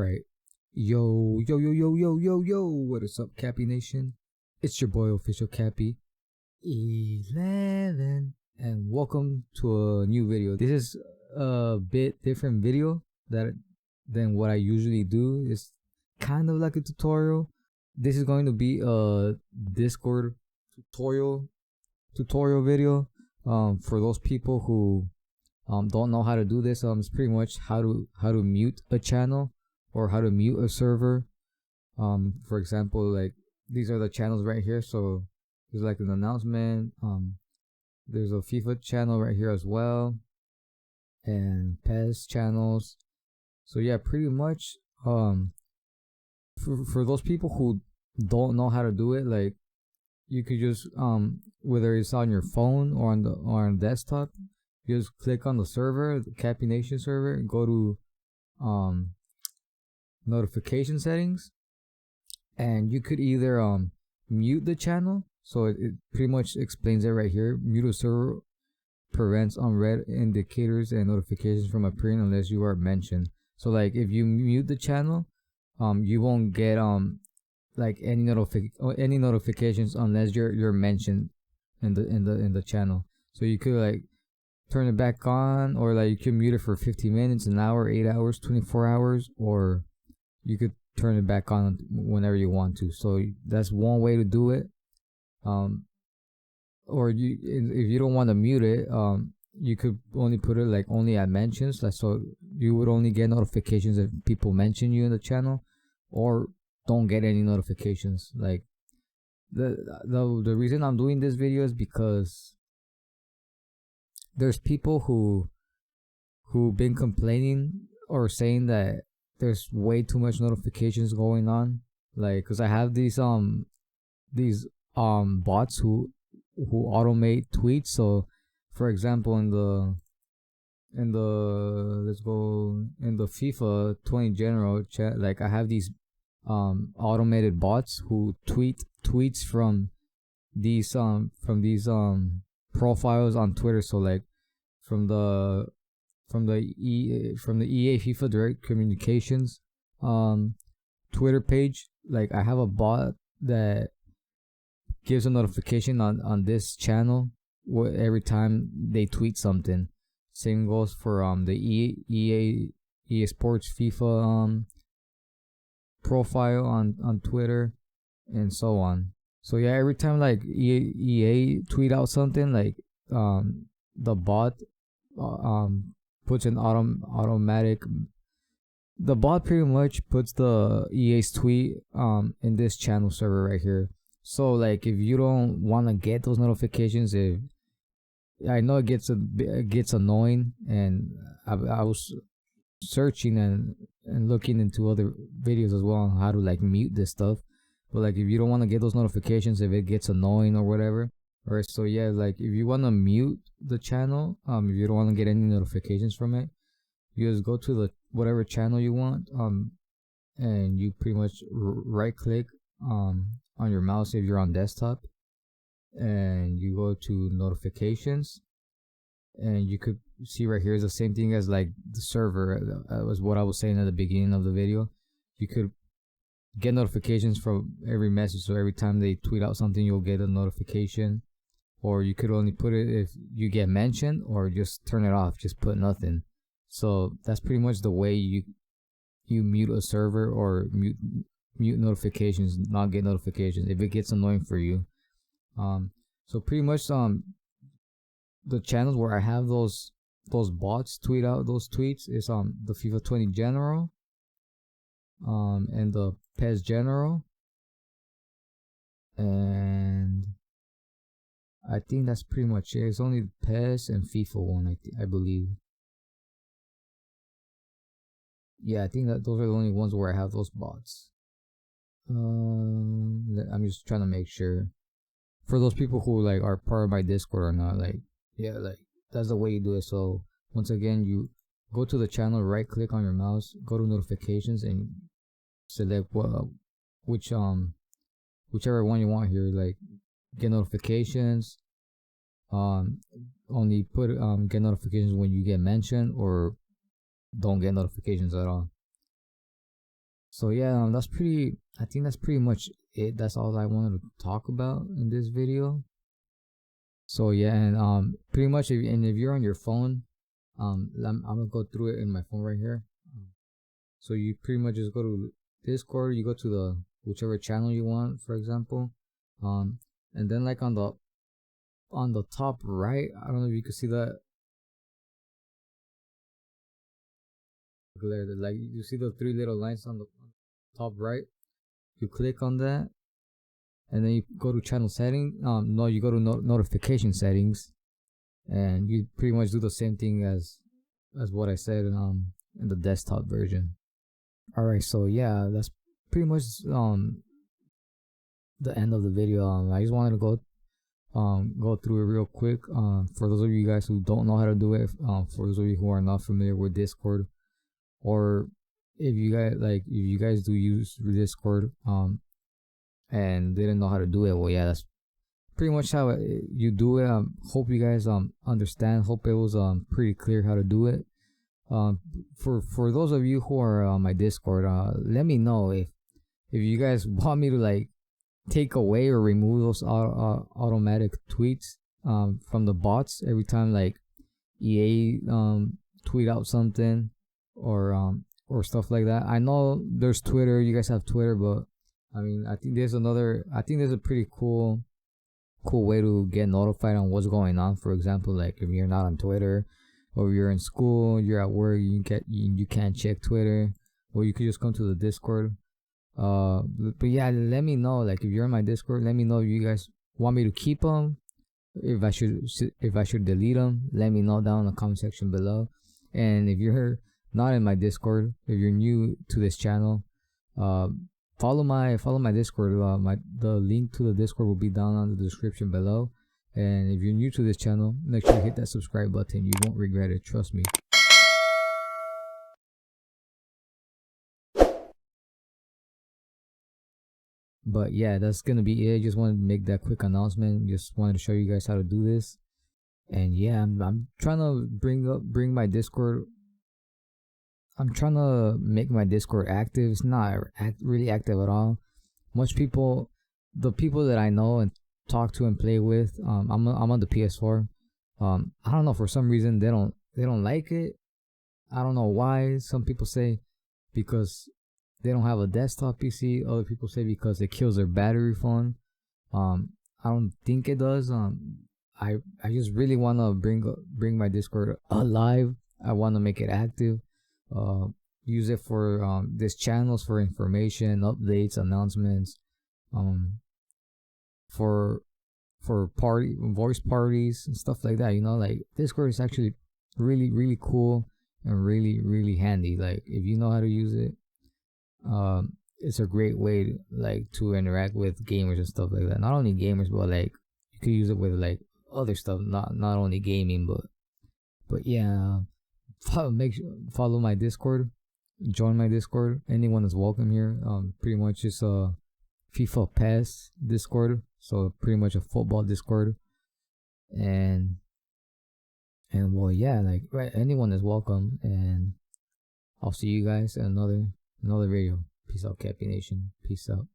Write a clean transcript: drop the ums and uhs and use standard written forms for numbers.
Alright. Yo. What is up, CapiNation? It's your boy, Official Cappy 11. And welcome to a new video. This is a bit different video than what I usually do. It's kind of like a tutorial. This is going to be a Discord tutorial video. For those people who don't know how to do this, it's pretty much how to mute a channel or how to mute a server. For example, like these are the channels right here. So there's like an announcement. There's a FIFA channel right here as well, and PES channels. So yeah, pretty much for those people who don't know how to do it, like you could just whether it's on your phone or on desktop, you just click on the server, the CapiNation server, and go to notification settings, and you could either mute the channel. So it pretty much explains it right here. Mute a server prevents unread indicators and notifications from appearing unless you are mentioned. So like if you mute the channel, you won't get like any notifications unless you're mentioned in the channel. So you could like turn it back on, or like you can mute it for 15 minutes, an hour, 8 hours, 24 hours, or you could turn it back on whenever you want to. So that's one way to do it. Or if you don't want to mute it, you could only put it like only at mentions, like so you would only get notifications if people mention you in the channel, or don't get any notifications. Like the reason I'm doing this video is because there's people who've been complaining or saying that there's way too much notifications going on. Like, cause I have these bots who automate tweets. So for example, in the FIFA 20 general chat, like I have these automated bots who tweet tweets from these profiles on Twitter. So like from the EA FIFA Direct Communications Twitter page, like I have a bot that gives a notification on this channel every time they tweet something. Same goes for the EA Sports FIFA profile on Twitter, and so on. So yeah, every time like EA tweet out something, like the bot puts an automatic. The bot pretty much puts the EA's tweet in this channel server right here. So like if you don't want to get those notifications, I know it gets annoying, and I was searching and looking into other videos as well on how to like mute this stuff. But like if you don't want to get those notifications, if it gets annoying or whatever, or so yeah, like if you want to mute the channel, if you don't want to get any notifications from it, you just go to the whatever channel you want, and you pretty much right click on your mouse if you're on desktop, and you go to notifications, and you could see right here is the same thing as like the server. That was what I was saying at the beginning of the video. You could get notifications from every message, so every time they tweet out something, you'll get a notification. Or you could only put it if you get mentioned, or just turn it off, just put nothing. So that's pretty much the way you mute a server, or mute notifications, not get notifications if it gets annoying for you. So pretty much the channels where I have those bots tweet out those tweets is the FIFA 20 general, and the PES general, and I think that's pretty much it. It's only PES and FIFA one, I believe. Yeah, I think that those are the only ones where I have those bots. I'm just trying to make sure for those people who like are part of my Discord or not. Like yeah, like that's the way you do it. So once again, you go to the channel, right click on your mouse, go to notifications, and select whichever one you want here. Like get notifications, only put get notifications when you get mentioned, or don't get notifications at all. So yeah, that's pretty. I think that's pretty much it. That's all I wanted to talk about in this video. So yeah, and pretty much, if you're on your phone, I'm gonna go through it in my phone right here. So you pretty much just go to Discord. You go to the whichever channel you want, for example, and then like on the top right, I don't know if you can see that. Like you see the three little lines on the top right. You click on that, and then you go to channel setting. No, you go to notification settings, and you pretty much do the same thing as what I said in the desktop version. All right, so yeah, that's pretty much the end of the video. I just wanted to go through it real quick. For those of you guys who don't know how to do it, for those of you who are not familiar with Discord, or if you guys do use Discord, and didn't know how to do it, well, yeah, that's pretty much how you do it. Hope you guys understand. Hope it was pretty clear how to do it. For those of you who are on my Discord, let me know if you guys want me to like take away or remove those automatic tweets from the bots every time like EA tweet out something or stuff like that. I know there's Twitter, you guys have Twitter, but I mean, I think there's a pretty cool way to get notified on what's going on. For example, like if you're not on Twitter, or you're in school, you're at work, you can't check Twitter, or you could just come to the Discord. But yeah, let me know. Like if you're on my Discord, let me know if you guys want me to keep them. If I should delete them, let me know down in the comment section below. And if you're not in my Discord, if you're new to this channel, follow my Discord. The link to the Discord will be down on the description below. And if you're new to this channel, make sure you hit that subscribe button. You won't regret it, trust me. But yeah, that's gonna be it. Just wanted to make that quick announcement. Just wanted to show you guys how to do this. And yeah, I'm trying to bring my Discord. I'm trying to make my Discord active. It's not really active at all. The people that I know and talk to and play with, I'm on the PS4. I don't know, for some reason they don't like it. I don't know why. Some people say because they don't have a desktop PC. Other people say because it kills their battery phone. I don't think it does. I just really wanna bring my Discord alive. I wanna make it active. Use it for these channels for information, updates, announcements. For voice parties and stuff like that. Like Discord is actually really cool and really handy. Like if you know how to use it, it's a great way to interact with gamers and stuff like that. Not only gamers, but like you could use it with like other stuff, not only gaming, but yeah. Follow my Discord, join my Discord. Anyone is welcome here. Pretty much it's a FIFA PES Discord, so pretty much a football Discord. And well, yeah, like anyone is welcome. And I'll see you guys in another video. Peace out, CapiNation. Peace out.